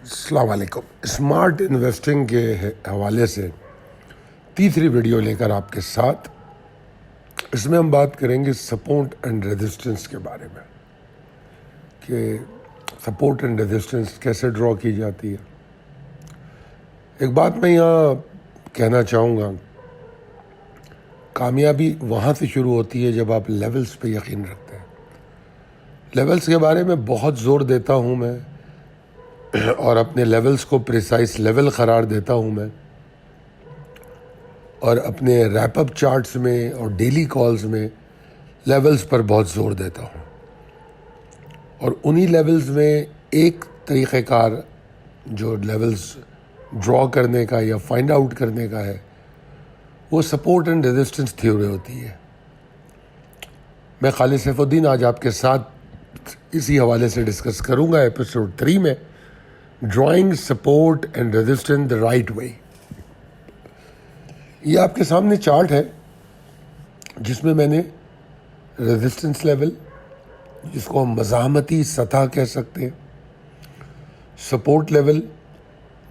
अस्सलाम वालेकुम। Smart investing के हवाले से तीसरी वीडियो लेकर आपके साथ। इसमें हम बात करेंगे सपोर्ट एंड रेजिस्टेंस के बारे में कि सपोर्ट एंड रेजिस्टेंस कैसे ड्रॉ की जाती है। एक बात मैं यहाँ कहना चाहूँगा, कामयाबी वहाँ से शुरू होती है जब आप लेवल्स पे यकीन रखते हैं। लेवल्स के बारे में बहुत ज़ोर देता हूँ मैं और अपने लेवल्स को प्रिसाइज लेवल करार देता हूँ मैं, और अपने रैपअप चार्ट्स में और डेली कॉल्स में लेवल्स पर बहुत ज़ोर देता हूँ। और उन्हीं लेवल्स में एक तरीक़ेकार जो लेवल्स ड्रॉ करने का या फाइंड आउट करने का है, वो सपोर्ट एंड रेजिस्टेंस थ्योरी होती है। मैं खालिद सैफुद्दीन आज आपके साथ इसी हवाले से डिस्कस करूँगा एपिसोड 3 में, drawing support and resistance the right way. ये आपके सामने चार्ट है जिसमें मैंने रेजिस्टेंस लेवल, जिसको हम मज़ाहमती सतह कह सकते हैं, सपोर्ट लेवल,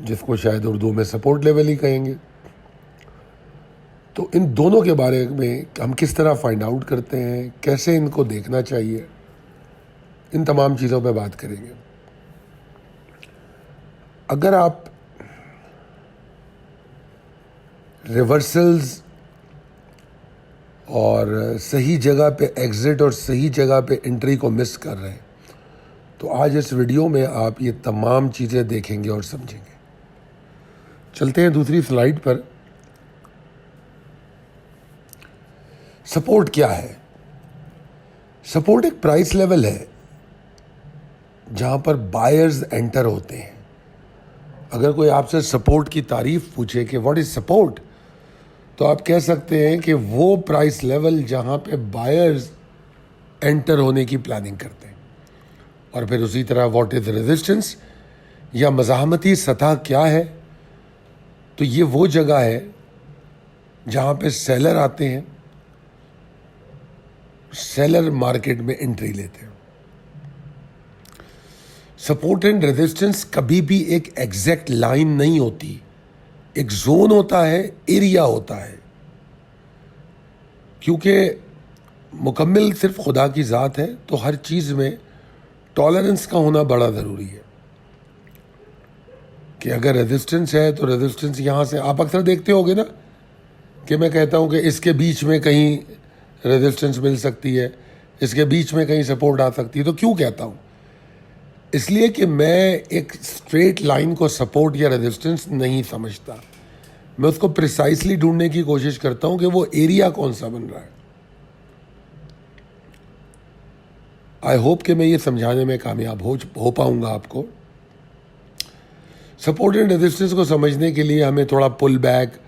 जिसको शायद उर्दू में सपोर्ट लेवल ही कहेंगे, तो इन दोनों के बारे में हम किस तरह फाइंड आउट करते हैं, कैसे इनको देखना चाहिए, इन तमाम चीज़ों पे बात करेंगे। अगर आप रिवर्सल्स और सही जगह पे एग्ज़िट और सही जगह पे एंट्री को मिस कर रहे हैं, तो आज इस वीडियो में आप ये तमाम चीज़ें देखेंगे और समझेंगे। चलते हैं दूसरी स्लाइड पर। सपोर्ट क्या है? सपोर्ट एक प्राइस लेवल है जहां पर बायर्स एंटर होते हैं। अगर कोई आपसे सपोर्ट की तारीफ पूछे कि व्हाट इज सपोर्ट, तो आप कह सकते हैं कि वो प्राइस लेवल जहां पे बायर्स एंटर होने की प्लानिंग करते हैं। और फिर उसी तरह व्हाट इज रेजिस्टेंस या मज़ाहमती सतह क्या है, तो ये वो जगह है जहां पे सेलर आते हैं, सेलर मार्केट में एंट्री लेते हैं। सपोर्ट एंड रेजिस्टेंस कभी भी एक एग्जैक्ट लाइन नहीं होती, एक जोन होता है, एरिया होता है, क्योंकि मुकम्मिल सिर्फ खुदा की ज़ात है, तो हर चीज़ में टॉलरेंस का होना बड़ा ज़रूरी है। कि अगर रेजिस्टेंस है तो रेजिस्टेंस यहाँ से आप अक्सर देखते होगे ना कि मैं कहता हूँ कि इसके बीच में कहीं रेजिस्टेंस मिल सकती है, इसके बीच में कहीं सपोर्ट आ सकती है। तो क्यों कहता हूँ? इसलिए कि मैं एक स्ट्रेट लाइन को सपोर्ट या रेजिस्टेंस नहीं समझता। मैं उसको प्रिसाइसली ढूंढने की कोशिश करता हूं कि वो एरिया कौन सा बन रहा है। आई होप कि मैं ये समझाने में कामयाब हो पाऊंगा आपको। सपोर्ट एंड रेजिस्टेंस को समझने के लिए हमें थोड़ा pull back,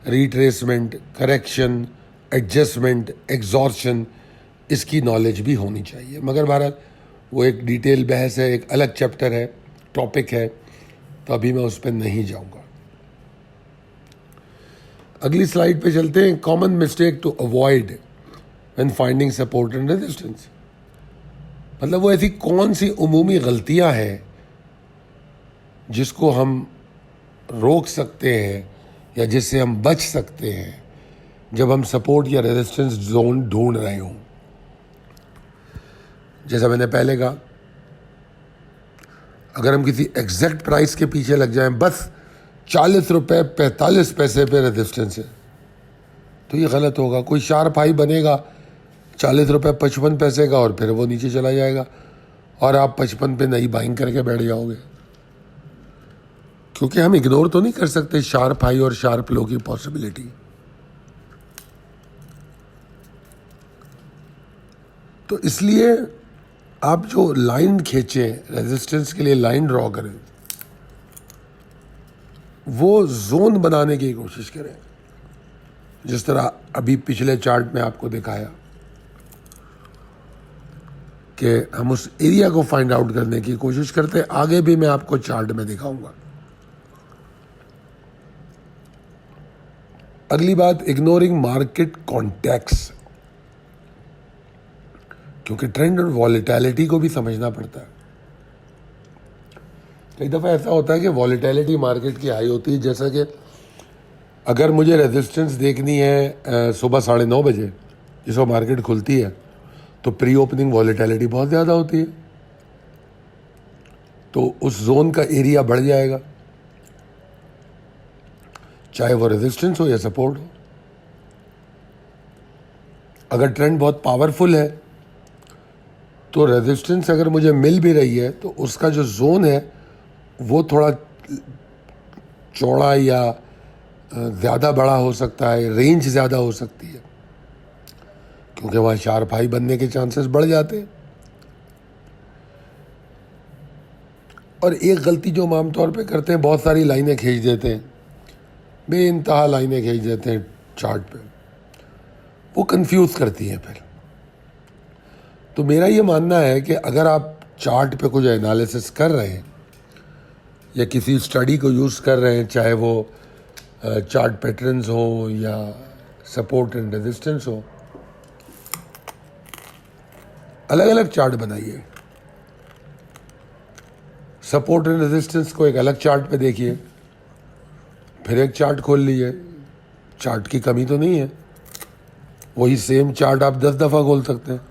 retracement, correction, adjustment, exhaustion, इसकी नॉलेज भी होनी चाहिए। मगर भारत वो एक डिटेल बहस है, एक अलग चैप्टर है, टॉपिक है, तो अभी मैं उस पर नहीं जाऊंगा। अगली स्लाइड पे चलते हैं। Common mistake to avoid when finding support and resistance, मतलब वो ऐसी कौन सी उमूमी गलतियां हैं जिसको हम रोक सकते हैं या जिससे हम बच सकते हैं जब हम सपोर्ट या रेजिस्टेंस जोन ढूंढ रहे हों। जैसा मैंने पहले कहा, अगर हम किसी एग्जैक्ट प्राइस के पीछे लग जाएं, बस 40 रुपये 45 पैसे पे रेजिस्टेंस है, तो ये गलत होगा। कोई शार्प हाई बनेगा 40 रुपये 55 पैसे का और फिर वो नीचे चला जाएगा और आप 55 पे नई बाइंग करके बैठ जाओगे, क्योंकि हम इग्नोर तो नहीं कर सकते शार्प हाई और शार्प लो की पॉसिबिलिटी। तो इसलिए आप जो लाइन खींचें, रेजिस्टेंस के लिए लाइन ड्रॉ करें, वो जोन बनाने की कोशिश करें, जिस तरह अभी पिछले चार्ट में आपको दिखाया कि हम उस एरिया को फाइंड आउट करने की कोशिश करते हैं। आगे भी मैं आपको चार्ट में दिखाऊंगा। अगली बात, इग्नोरिंग मार्केट कॉन्टेक्स्ट, क्योंकि ट्रेंड और वॉलेटिलिटी को भी समझना पड़ता है। कई दफ़ा ऐसा होता है कि वॉलेटिलिटी मार्केट की हाई होती है, जैसा कि अगर मुझे रेजिस्टेंस देखनी है सुबह 9:30 बजे जिस वक्त मार्केट खुलती है, तो प्री ओपनिंग वॉलेटिलिटी बहुत ज़्यादा होती है, तो उस जोन का एरिया बढ़ जाएगा, चाहे वो रेजिस्टेंस हो या सपोर्ट हो। अगर ट्रेंड बहुत पावरफुल है तो रेजिस्टेंस अगर मुझे मिल भी रही है तो उसका जो जोन है वो थोड़ा चौड़ा या ज़्यादा बड़ा हो सकता है, रेंज ज़्यादा हो सकती है, क्योंकि वहाँ शार्प हाई बनने के चांसेस बढ़ जाते हैं। और एक गलती जो हम आमतौर पे करते हैं, बहुत सारी लाइनें खींच देते हैं, बेइंतहा लाइनें खींच देते हैं चार्ट पे, वो कंफ्यूज करती हैं फिर। तो मेरा ये मानना है कि अगर आप चार्ट पे कुछ एनालिसिस कर रहे हैं या किसी स्टडी को यूज़ कर रहे हैं, चाहे वो चार्ट पैटर्न्स हो या सपोर्ट एंड रेजिस्टेंस हो, अलग अलग चार्ट बनाइए। सपोर्ट एंड रेजिस्टेंस को एक अलग चार्ट पे देखिए, फिर एक चार्ट खोल लीजिए। चार्ट की कमी तो नहीं है, वही सेम चार्ट आप 10 दफ़ा खोल सकते हैं।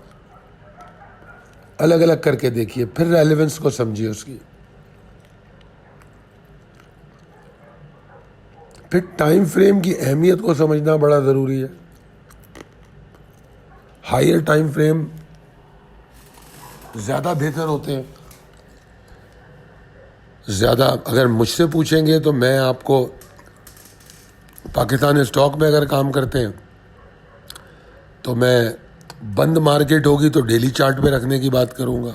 अलग अलग करके देखिए, फिर रेलेवेंस को समझिए उसकी। फिर टाइम फ्रेम की अहमियत को समझना बड़ा ज़रूरी है। हायर टाइम फ्रेम ज़्यादा बेहतर होते हैं। ज़्यादा अगर मुझसे पूछेंगे तो मैं आपको, पाकिस्तान स्टॉक में अगर काम करते हैं तो मैं बंद मार्केट होगी तो डेली चार्ट पे रखने की बात करूँगा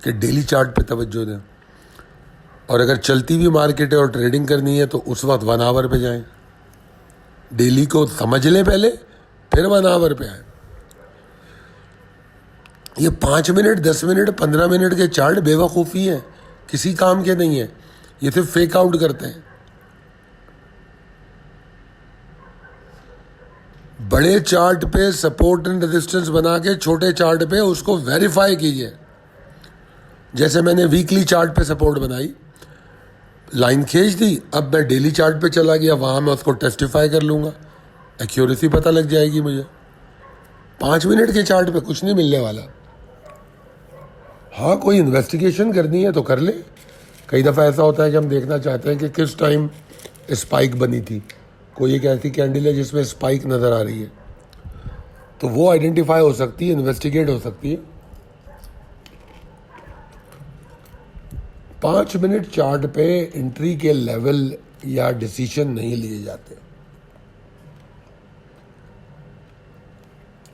कि डेली चार्ट पे तवज्जो दें, और अगर चलती हुई मार्केट है और ट्रेडिंग करनी है तो उस वक्त 1 आवर पे जाएं। डेली को समझ लें पहले, फिर 1 आवर पे आए। ये 5 मिनट, 10 मिनट, 15 मिनट के चार्ट बेवकूफ़ी है, किसी काम के नहीं है, ये सिर्फ फेक आउट करते हैं। बड़े चार्ट पे सपोर्ट एंड रेजिस्टेंस बना के छोटे चार्ट पे उसको वेरीफाई कीजिए। जैसे मैंने वीकली चार्ट पे सपोर्ट बनाई, लाइन खींच दी, अब मैं डेली चार्ट पे चला गया, वहाँ मैं उसको टेस्टिफाई कर लूँगा, एक्यूरेसी पता लग जाएगी मुझे। 5 मिनट के चार्ट पे कुछ नहीं मिलने वाला। हाँ, कोई इन्वेस्टिगेशन करनी है तो कर ले। कई दफ़ा ऐसा होता है कि हम देखना चाहते हैं कि किस टाइम स्पाइक बनी थी, कोई एक ऐसी कैंडल है जिसमें स्पाइक नज़र आ रही है, तो वो आइडेंटिफाई हो सकती है, इन्वेस्टिगेट हो सकती है। 5 मिनट चार्ट पे एंट्री के लेवल या डिसीजन नहीं लिए जाते।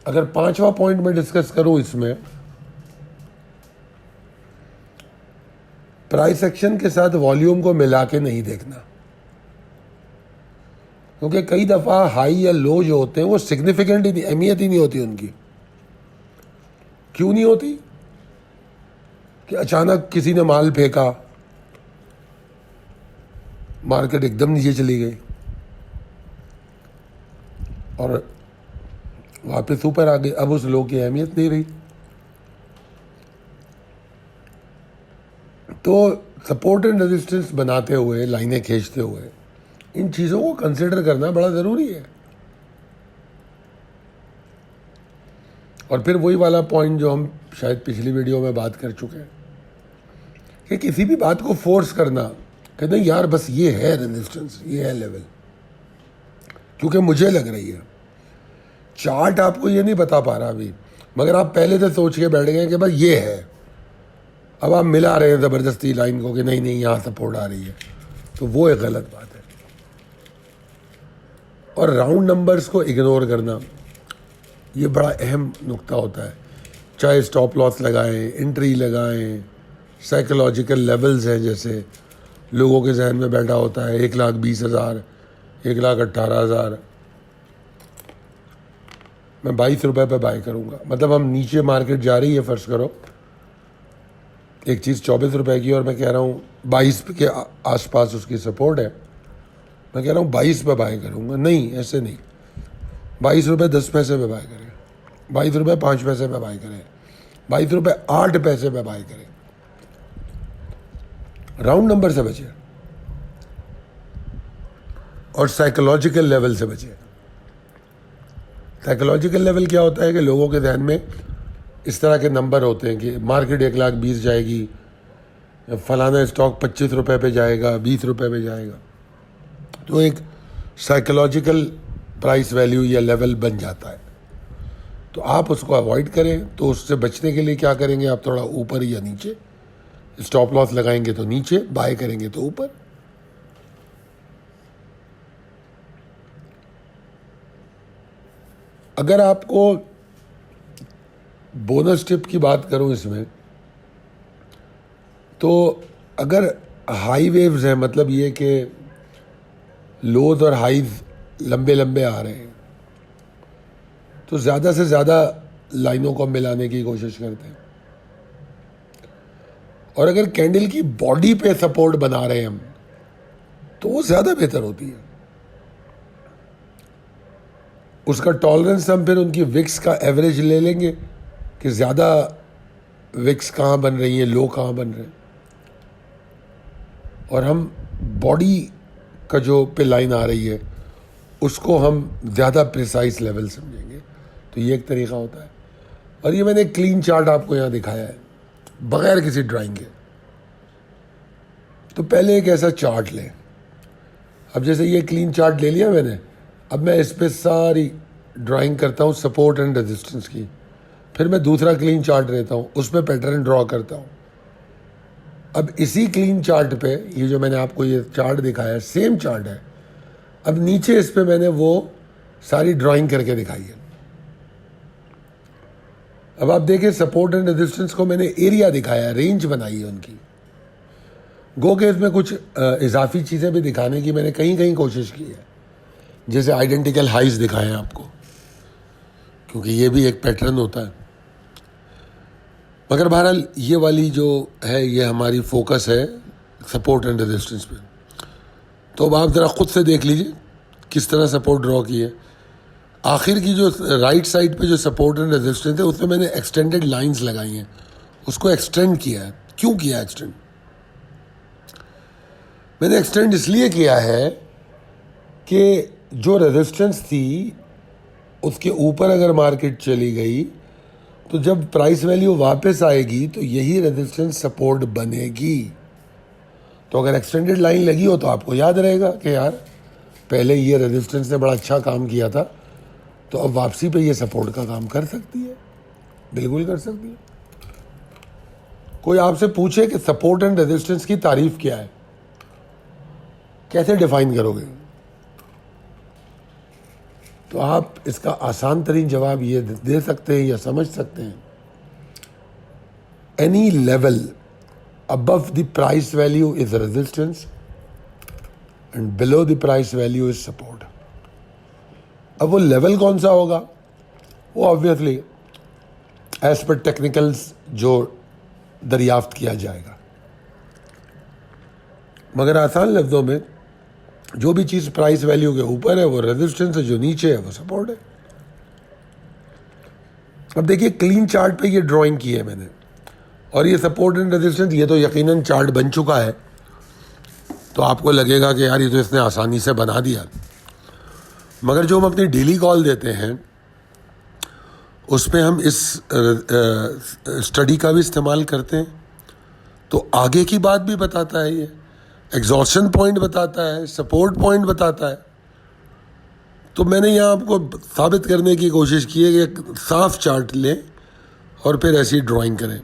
अगर 5वां पॉइंट में डिस्कस करूं, इसमें प्राइस एक्शन के साथ वॉल्यूम को मिला के नहीं देखना, क्योंकि कई दफ़ा हाई या लो जो होते हैं वो सिग्निफिकेंट ही नहीं, अहमियत ही नहीं होती उनकी। क्यों नहीं होती? कि अचानक किसी ने माल फेंका, मार्केट एकदम नीचे चली गई और वापस ऊपर आ गई, अब उस लो की अहमियत नहीं रही। तो सपोर्ट एंड रेजिस्टेंस बनाते हुए, लाइनें खींचते हुए, इन चीज़ों को कंसिडर करना बड़ा ज़रूरी है। और फिर वही वाला पॉइंट जो हम शायद पिछली वीडियो में बात कर चुके हैं कि किसी भी बात को फोर्स करना, कहते हैं यार बस ये है रेजिस्टेंस, ये है लेवल, क्योंकि मुझे लग रही है। चार्ट आपको ये नहीं बता पा रहा अभी, मगर आप पहले से सोच के बैठ गए कि बस ये है। अब आप मिला रहे हैं ज़बरदस्ती लाइन को कि नहीं नहीं यहाँ सपोर्ट आ रही है, तो वो एक गलत बात है। और राउंड नंबर्स को इग्नोर करना, ये बड़ा अहम नुक्ता होता है। चाहे स्टॉप लॉस लगाएं, एंट्री लगाएं, साइकोलॉजिकल लेवल्स हैं, जैसे लोगों के जहन में बैठा होता है 1,20,000, 1,18,000, मैं 22 रुपये पर बाय करूँगा। मतलब हम नीचे मार्केट जा रही है, फर्ज करो एक चीज़ 24 रुपये की, और मैं कह रहा हूँ 22 के आसपास उसकी सपोर्ट है, मैं कह रहा हूँ 22 पे बाय करूँगा। नहीं, ऐसे नहीं। 22 रुपये 10 पैसे पे बाय करें, 22 रुपये 5 पैसे पे बाय करें, 22 रुपये 8 पैसे पे बाय करें। राउंड नंबर से बचे और साइकोलॉजिकल लेवल से बचे। साइकोलॉजिकल लेवल क्या होता है कि लोगों के ध्यान में इस तरह के नंबर होते हैं कि मार्केट 1,20,000 जाएगी, फलाना स्टॉक 25 रुपये पे जाएगा, 20 रुपये पे जाएगा। तो एक साइकोलॉजिकल प्राइस वैल्यू या लेवल बन जाता है। तो आप उसको अवॉइड करें। तो उससे बचने के लिए क्या करेंगे, आप थोड़ा ऊपर या नीचे स्टॉप लॉस लगाएंगे तो नीचे, बाय करेंगे तो ऊपर। अगर आपको बोनस टिप की बात करूं इसमें, तो अगर हाई वेव्स हैं, मतलब ये कि लोज और हाईज लंबे लंबे आ रहे हैं, तो ज़्यादा से ज़्यादा लाइनों को मिलाने की कोशिश करते हैं। और अगर कैंडल की बॉडी पे सपोर्ट बना रहे हैं हम, तो वो ज़्यादा बेहतर होती है। उसका टॉलरेंस हम फिर उनकी विक्स का एवरेज ले लेंगे कि ज़्यादा विक्स कहाँ बन रही है, लो कहाँ बन रहे हैं, और हम बॉडी का जो पे लाइन आ रही है उसको हम ज़्यादा प्रिसाइज लेवल समझेंगे। तो ये एक तरीका होता है। और ये मैंने क्लीन चार्ट आपको यहाँ दिखाया है बगैर किसी ड्राइंग के। तो पहले एक ऐसा चार्ट लें। अब जैसे ये क्लीन चार्ट ले लिया मैंने, अब मैं इस पर सारी ड्राइंग करता हूँ सपोर्ट एंड रेजिस्टेंस की। फिर मैं दूसरा क्लीन चार्ट लेता हूँ, उस पर पैटर्न ड्रॉ करता हूँ। अब इसी क्लीन चार्ट पे, ये जो मैंने आपको ये चार्ट दिखाया है सेम चार्ट है, अब नीचे इस पे मैंने वो सारी ड्राइंग करके दिखाई है। अब आप देखें सपोर्ट एंड रेजिस्टेंस को मैंने एरिया दिखाया है, रेंज बनाई है उनकी। गो के इसमें कुछ इजाफी चीज़ें भी दिखाने की मैंने कहीं कहीं कोशिश की है, जैसे आइडेंटिकल हाइज दिखाए हैं आपको, क्योंकि ये भी एक पैटर्न होता है। मगर बहरहाल ये वाली जो है ये हमारी फोकस है सपोर्ट एंड रेजिस्टेंस पे। तो अब आप ज़रा ख़ुद से देख लीजिए किस तरह सपोर्ट ड्रॉ की है। आखिर की जो राइट साइड पे जो सपोर्ट एंड रेजिस्टेंस है उसमें मैंने एक्सटेंडेड लाइंस लगाई हैं, उसको एक्सटेंड किया है। क्यों किया एक्सटेंड? मैंने एक्सटेंड इसलिए किया है कि जो रेजिस्टेंस थी उसके ऊपर अगर मार्केट चली गई तो जब प्राइस वैल्यू वापस आएगी तो यही रेजिस्टेंस सपोर्ट बनेगी। तो अगर एक्सटेंडेड लाइन लगी हो तो आपको याद रहेगा कि यार पहले ये रेजिस्टेंस ने बड़ा अच्छा काम किया था, तो अब वापसी पे ये सपोर्ट का काम कर सकती है, बिल्कुल कर सकती है। कोई आपसे पूछे कि सपोर्ट एंड रेजिस्टेंस की तारीफ क्या है, कैसे डिफाइन करोगे? तो आप इसका आसान तरीन जवाब ये दे सकते हैं या समझ सकते हैं, any level above the price value is resistance and below the price value is support. अब वो लेवल कौन सा होगा, वो ऑब्वियसली एज पर टेक्निकल्स जो दरियाफ्त किया जाएगा। मगर आसान लफ्ज़ों में जो भी चीज़ प्राइस वैल्यू के ऊपर है वो रेजिस्टेंस है, जो नीचे है वो सपोर्ट है। अब देखिए क्लीन चार्ट पे ये ड्राइंग की है मैंने, और ये सपोर्ट एंड रेजिस्टेंस ये तो यकीनन चार्ट बन चुका है, तो आपको लगेगा कि यार ये तो इसने आसानी से बना दिया। मगर जो हम अपनी डेली कॉल देते हैं उसमें हम इस स्टडी का भी इस्तेमाल करते हैं। तो आगे की बात भी बताता है, ये एग्जॉशन पॉइंट बताता है, सपोर्ट पॉइंट बताता है। तो मैंने यहाँ आपको साबित करने की कोशिश की है कि एक साफ चार्ट लें और फिर ऐसी ड्राइंग करें,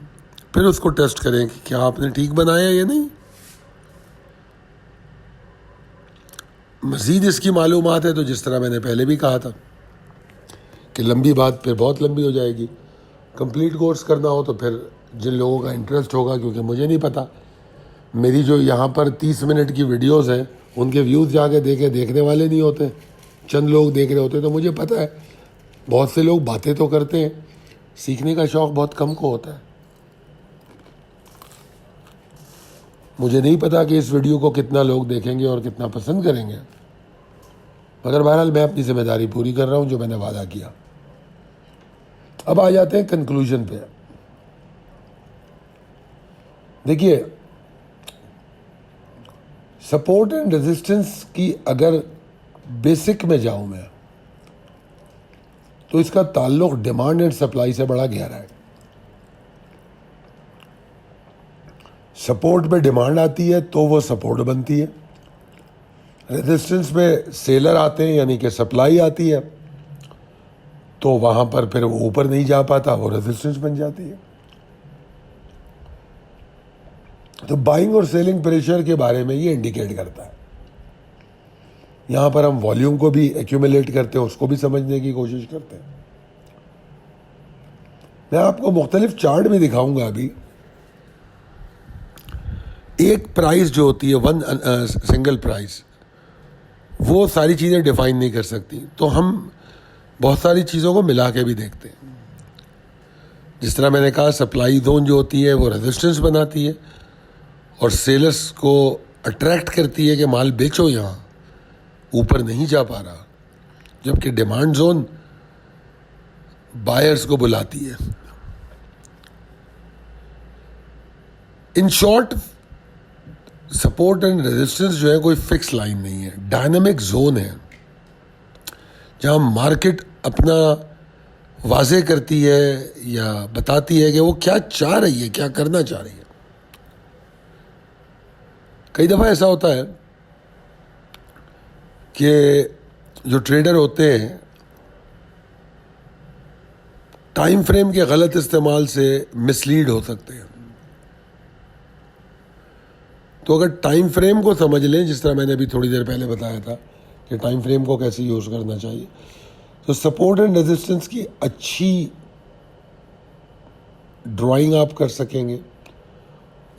फिर उसको टेस्ट करें कि क्या आपने ठीक बनाया या नहीं। मज़ीद इसकी मालूमात है तो जिस तरह मैंने पहले भी कहा था कि लंबी बात फिर बहुत लंबी हो जाएगी। कंप्लीट कोर्स करना हो तो फिर जिन लोगों का इंटरेस्ट होगा, क्योंकि मुझे नहीं पता, मेरी जो यहाँ पर 30 मिनट की वीडियोस हैं उनके व्यूज़ जाके देखने वाले नहीं होते, चंद लोग देख रहे होते। तो मुझे पता है बहुत से लोग बातें तो करते हैं, सीखने का शौक़ बहुत कम को होता है। मुझे नहीं पता कि इस वीडियो को कितना लोग देखेंगे और कितना पसंद करेंगे, मगर बहरहाल मैं अपनी जिम्मेदारी पूरी कर रहा हूँ जो मैंने वादा किया। अब आ जाते हैं कंक्लूजन पे। देखिए सपोर्ट एंड रेजिस्टेंस की अगर बेसिक में जाऊं मैं, तो इसका ताल्लुक डिमांड एंड सप्लाई से बड़ा गहरा है। सपोर्ट में डिमांड आती है तो वो सपोर्ट बनती है, रेजिस्टेंस में सेलर आते हैं यानी कि सप्लाई आती है, तो वहां पर फिर वो ऊपर नहीं जा पाता, वो रेजिस्टेंस बन जाती है। तो बाइंग और सेलिंग प्रेशर के बारे में ये इंडिकेट करता है। यहां पर हम वॉल्यूम को भी एक्यूमुलेट करते हैं, उसको भी समझने की कोशिश करते हैं। मैं आपको मुख्तलिफ चार्ट भी दिखाऊंगा अभी। एक प्राइस जो होती है, वन सिंगल प्राइस, वो सारी चीज़ें डिफाइन नहीं कर सकती, तो हम बहुत सारी चीज़ों को मिला के भी देखते हैं। जिस तरह मैंने कहा, सप्लाई जोन जो होती है वो रेजिस्टेंस बनाती है और सेलर्स को अट्रैक्ट करती है कि माल बेचो, यहाँ ऊपर नहीं जा पा रहा, जबकि डिमांड जोन बायर्स को बुलाती है। In short, support and resistance जो है कोई फिक्स लाइन नहीं है, डायनामिक जोन है जहां मार्केट अपना वाजे करती है या बताती है कि वो क्या चाह रही है, क्या करना चाह रही है। कई दफ़ा ऐसा होता है कि जो ट्रेडर होते हैं टाइम फ्रेम के गलत इस्तेमाल से मिसलीड हो सकते हैं। तो अगर टाइम फ्रेम को समझ लें, जिस तरह मैंने अभी थोड़ी देर पहले बताया था कि टाइम फ्रेम को कैसे यूज़ करना चाहिए, तो सपोर्ट एंड रेजिस्टेंस की अच्छी ड्राइंग आप कर सकेंगे,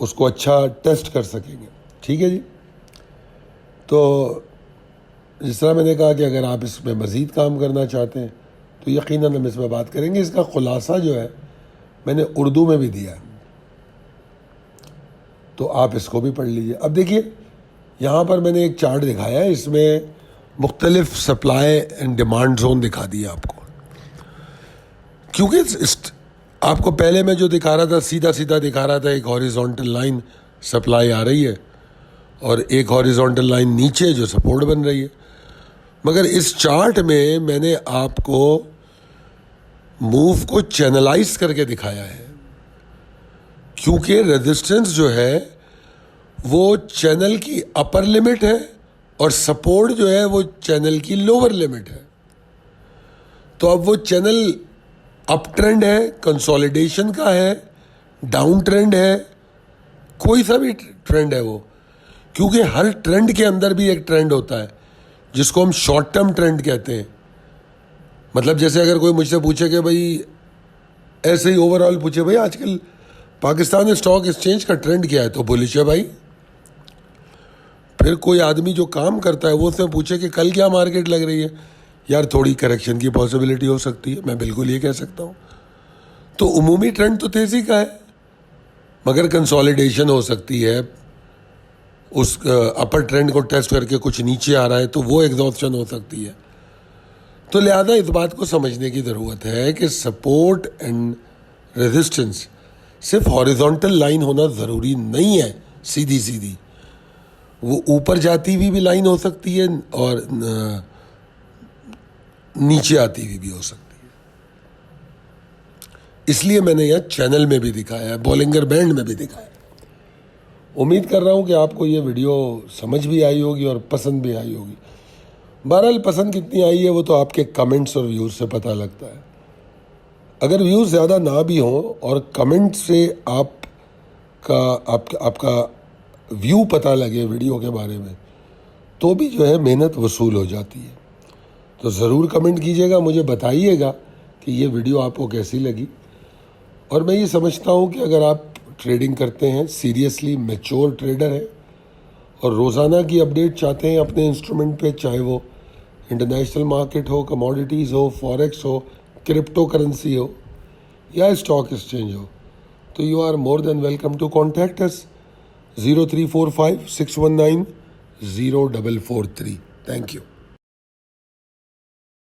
उसको अच्छा टेस्ट कर सकेंगे। ठीक है जी। तो जिस तरह मैंने कहा कि अगर आप इसमें मज़ीद काम करना चाहते हैं तो यकीनन हम इसमें बात करेंगे। इसका खुलासा जो है मैंने उर्दू में भी दिया है, तो आप इसको भी पढ़ लीजिए। अब देखिए, यहाँ पर मैंने एक चार्ट दिखाया है, इसमें मुख्तलिफ सप्लाई एंड डिमांड जोन दिखा दिया आपको। क्योंकि आपको पहले मैं जो दिखा रहा था, सीधा सीधा दिखा रहा था, एक हॉरिजॉन्टल लाइन सप्लाई आ रही है और एक हॉरिजॉन्टल लाइन नीचे जो सपोर्ट बन रही है। मगर इस चार्ट में मैंने आपको मूव को चैनलाइज करके दिखाया है, क्योंकि रेजिस्टेंस जो है वो चैनल की अपर लिमिट है और सपोर्ट जो है वो चैनल की लोअर लिमिट है। तो अब वो चैनल अप ट्रेंड है, कंसोलिडेशन का है, डाउन ट्रेंड है, कोई सा भी ट्रेंड है वो, क्योंकि हर ट्रेंड के अंदर भी एक ट्रेंड होता है जिसको हम शॉर्ट टर्म ट्रेंड कहते हैं। मतलब जैसे अगर कोई मुझसे पूछे कि भाई, ऐसे ही ओवरऑल पूछे, भाई आजकल पाकिस्तान स्टॉक एक्सचेंज का ट्रेंड क्या है, तो बुलिश है भाई। फिर कोई आदमी जो काम करता है वो उससे पूछे कि कल क्या मार्केट लग रही है, यार थोड़ी करेक्शन की पॉसिबिलिटी हो सकती है, मैं बिल्कुल ये कह सकता हूँ। तो उमूमी ट्रेंड तो तेज़ी का है, मगर कंसोलिडेशन हो सकती है, उस अपर ट्रेंड को टेस्ट करके कुछ नीचे आ रहा है तो वो एग्जॉस्शन हो सकती है। तो लिहाजा इस बात को समझने की ज़रूरत है कि सपोर्ट एंड रेजिस्टेंस सिर्फ हॉरिजॉन्टल लाइन होना ज़रूरी नहीं है, सीधी सीधी वो ऊपर जाती हुई भी लाइन हो सकती है और नीचे आती हुई भी हो सकती है। इसलिए मैंने यह चैनल में भी दिखाया है, बॉलिंगर बैंड में भी दिखाया है। उम्मीद कर रहा हूं कि आपको ये वीडियो समझ भी आई होगी और पसंद भी आई होगी। बहरहाल पसंद कितनी आई है वो तो आपके कमेंट्स और व्यूज़ से पता लगता है। अगर व्यूज़ ज़्यादा ना भी हों और कमेंट से आपका व्यू पता लगे वीडियो के बारे में, तो भी जो है मेहनत वसूल हो जाती है। तो ज़रूर कमेंट कीजिएगा, मुझे बताइएगा कि ये वीडियो आपको कैसी लगी। और मैं ये समझता हूँ कि अगर आप ट्रेडिंग करते हैं, सीरियसली मैच्योर ट्रेडर हैं और रोज़ाना की अपडेट चाहते हैं अपने इंस्ट्रूमेंट पे, चाहे वो इंटरनेशनल मार्केट हो, कमोडिटीज़ हो, फॉरेक्स हो, क्रिप्टो करेंसी हो या स्टॉक एक्सचेंज हो, तो you are more than welcome to contact us 0345 619 0443। Thank you.